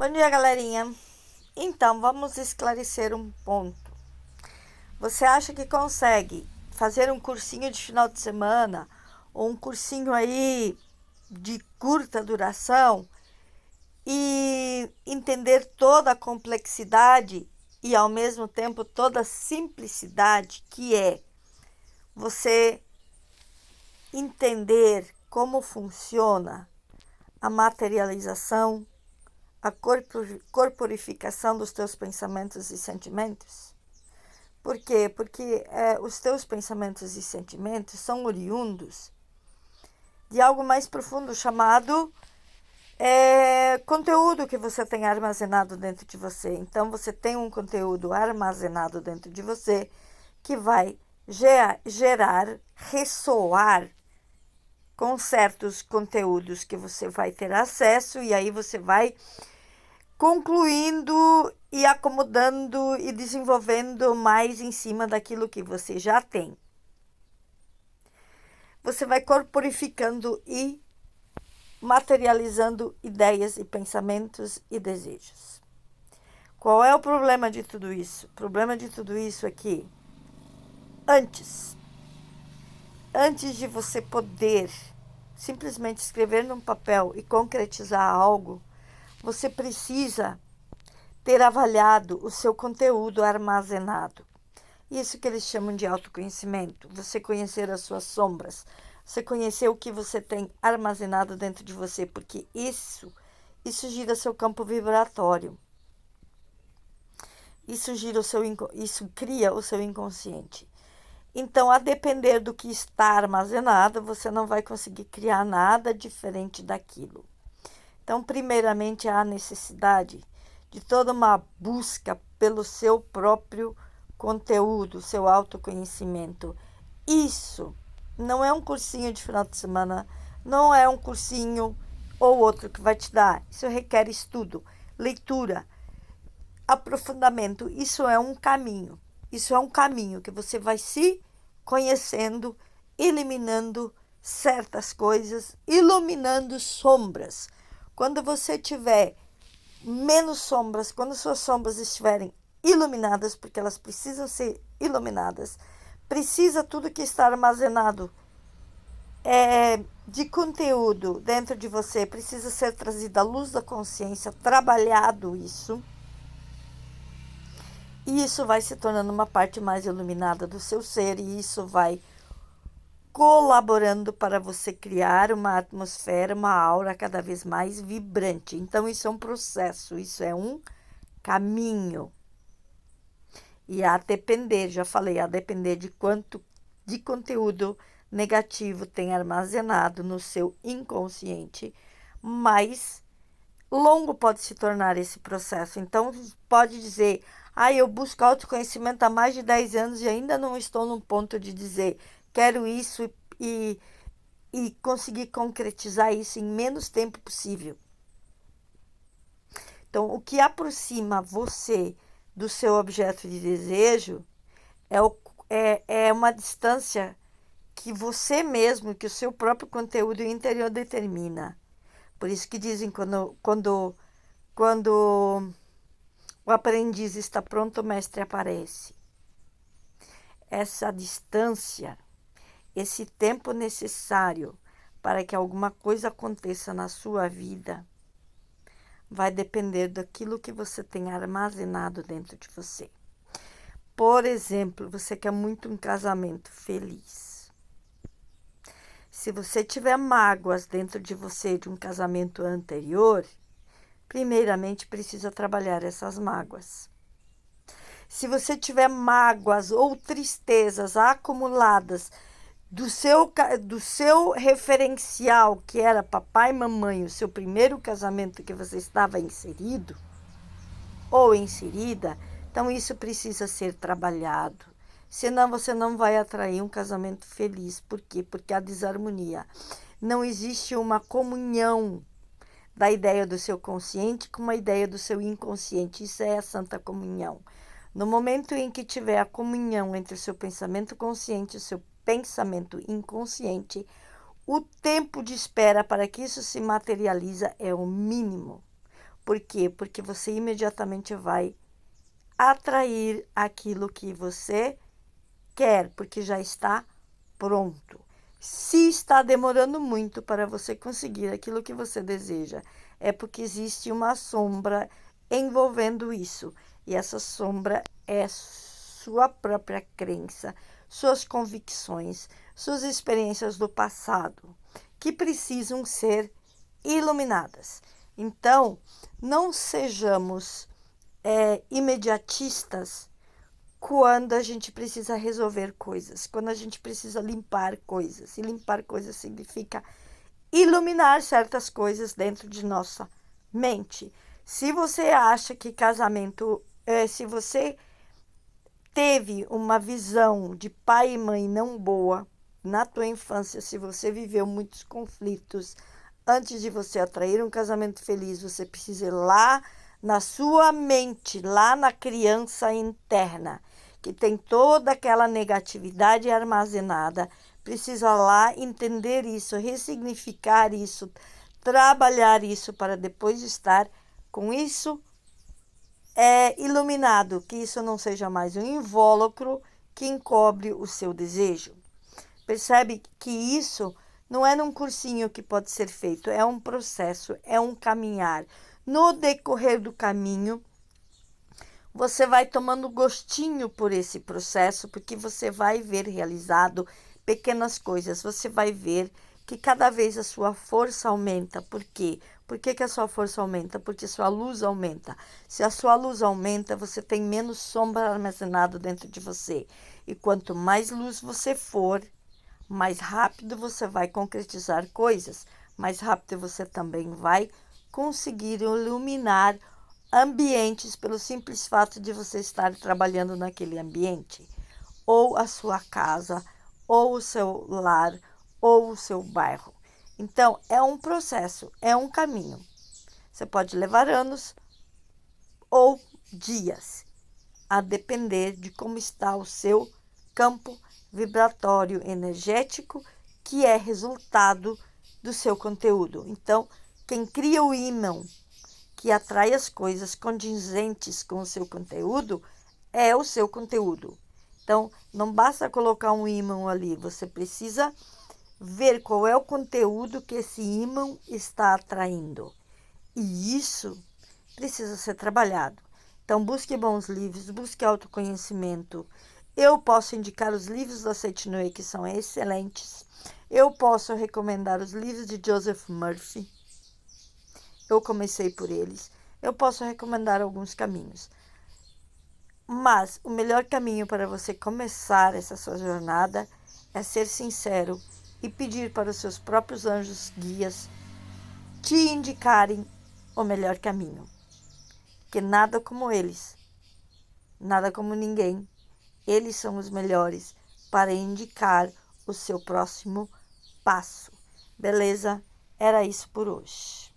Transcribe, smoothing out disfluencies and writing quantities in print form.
Bom dia, galerinha. Então, vamos esclarecer um ponto. Você acha que consegue fazer um cursinho de final de semana ou um cursinho aí de curta duração e entender toda a complexidade e ao mesmo tempo toda a simplicidade que é você entender como funciona a materialização, a corporificação dos teus pensamentos e sentimentos? Por quê? Porque os teus pensamentos e sentimentos são oriundos de algo mais profundo chamado conteúdo que você tem armazenado dentro de você. Então, você tem um conteúdo armazenado dentro de você que vai gerar, ressoar com certos conteúdos que você vai ter acesso, e aí você vai concluindo e acomodando e desenvolvendo mais em cima daquilo que você já tem. Você vai corporificando e materializando ideias e pensamentos e desejos. Qual é o problema de tudo isso? O problema de tudo isso é que antes de você poder simplesmente escrever num papel e concretizar algo, você precisa ter avaliado o seu conteúdo armazenado. Isso que eles chamam de autoconhecimento. Você conhecer as suas sombras. Você conhecer o que você tem armazenado dentro de você, porque isso gira seu campo vibratório. Isso cria o seu inconsciente. Então, a depender do que está armazenado, você não vai conseguir criar nada diferente daquilo. Então, primeiramente, há a necessidade de toda uma busca pelo seu próprio conteúdo, seu autoconhecimento. Isso não é um cursinho de final de semana, não é um cursinho ou outro que vai te dar. Isso requer estudo, leitura, aprofundamento. Isso é um caminho. Isso é um caminho que você vai se conhecendo, eliminando certas coisas, iluminando sombras. Quando você tiver menos sombras, quando suas sombras estiverem iluminadas, porque elas precisam ser iluminadas, precisa tudo que está armazenado de conteúdo dentro de você, precisa ser trazido à luz da consciência, trabalhado isso. E isso vai se tornando uma parte mais iluminada do seu ser, e isso vai colaborando para você criar uma atmosfera, uma aura cada vez mais vibrante. Então, isso é um processo, isso é um caminho. E a depender, já falei, a depender de quanto de conteúdo negativo tem armazenado no seu inconsciente, mais longo pode se tornar esse processo. Então, pode dizer, eu busco autoconhecimento há mais de 10 anos e ainda não estou num ponto de dizer, quero isso e conseguir concretizar isso em menos tempo possível. Então, o que aproxima você do seu objeto de desejo é uma distância que você mesmo, que o seu próprio conteúdo interior determina. Por isso que dizem quando o aprendiz está pronto, o mestre aparece. Essa distância, esse tempo necessário para que alguma coisa aconteça na sua vida, vai depender daquilo que você tem armazenado dentro de você. Por exemplo, você quer muito um casamento feliz. Se você tiver mágoas dentro de você de um casamento anterior, primeiramente precisa trabalhar essas mágoas. Se você tiver mágoas ou tristezas acumuladas do seu referencial, que era papai e mamãe, o seu primeiro casamento que você estava inserido ou inserida, então isso precisa ser trabalhado. Senão você não vai atrair um casamento feliz. Por quê? Porque há desarmonia. Não existe uma comunhão da ideia do seu consciente com uma ideia do seu inconsciente. Isso é a santa comunhão. No momento em que tiver a comunhão entre o seu pensamento consciente e o seu pensamento inconsciente, o tempo de espera para que isso se materializa é o mínimo. Por quê? Porque você imediatamente vai atrair aquilo que você quer, porque já está pronto. Se está demorando muito para você conseguir aquilo que você deseja, é porque existe uma sombra envolvendo isso. E essa sombra é sua própria crença, suas convicções, suas experiências do passado, que precisam ser iluminadas. Então, não sejamos imediatistas quando a gente precisa resolver coisas, quando a gente precisa limpar coisas. E limpar coisas significa iluminar certas coisas dentro de nossa mente. Se você acha que casamento, se você teve uma visão de pai e mãe não boa na tua infância, se você viveu muitos conflitos, antes de você atrair um casamento feliz, você precisa ir lá na sua mente, lá na criança interna, que tem toda aquela negatividade armazenada, precisa lá entender isso, ressignificar isso, trabalhar isso para depois estar com isso iluminado, que isso não seja mais um invólucro que encobre o seu desejo. Percebe que isso não é num cursinho que pode ser feito, é um processo, é um caminhar. No decorrer do caminho, você vai tomando gostinho por esse processo, porque você vai ver realizado pequenas coisas, você vai ver que cada vez a sua força aumenta. Por quê? Por que a sua força aumenta? Porque sua luz aumenta. Se a sua luz aumenta, você tem menos sombra armazenada dentro de você. E quanto mais luz você for, mais rápido você vai concretizar coisas, mais rápido você também vai conseguir iluminar ambientes pelo simples fato de você estar trabalhando naquele ambiente, ou a sua casa, ou o seu lar, ou o seu bairro. Então, é um processo, é um caminho. Você pode levar anos ou dias, a depender de como está o seu campo vibratório energético, que é resultado do seu conteúdo. Então, quem cria o ímã que atrai as coisas condizentes com o seu conteúdo é o seu conteúdo. Então, não basta colocar um ímã ali, você precisa ver qual é o conteúdo que esse ímã está atraindo. E isso precisa ser trabalhado. Então, busque bons livros, busque autoconhecimento. Eu posso indicar os livros da Seth Noe, que são excelentes. Eu posso recomendar os livros de Joseph Murphy. Eu comecei por eles. Eu posso recomendar alguns caminhos. Mas o melhor caminho para você começar essa sua jornada é ser sincero e pedir para os seus próprios anjos guias te indicarem o melhor caminho. Que nada como eles, nada como ninguém. Eles são os melhores para indicar o seu próximo passo. Beleza? Era isso por hoje.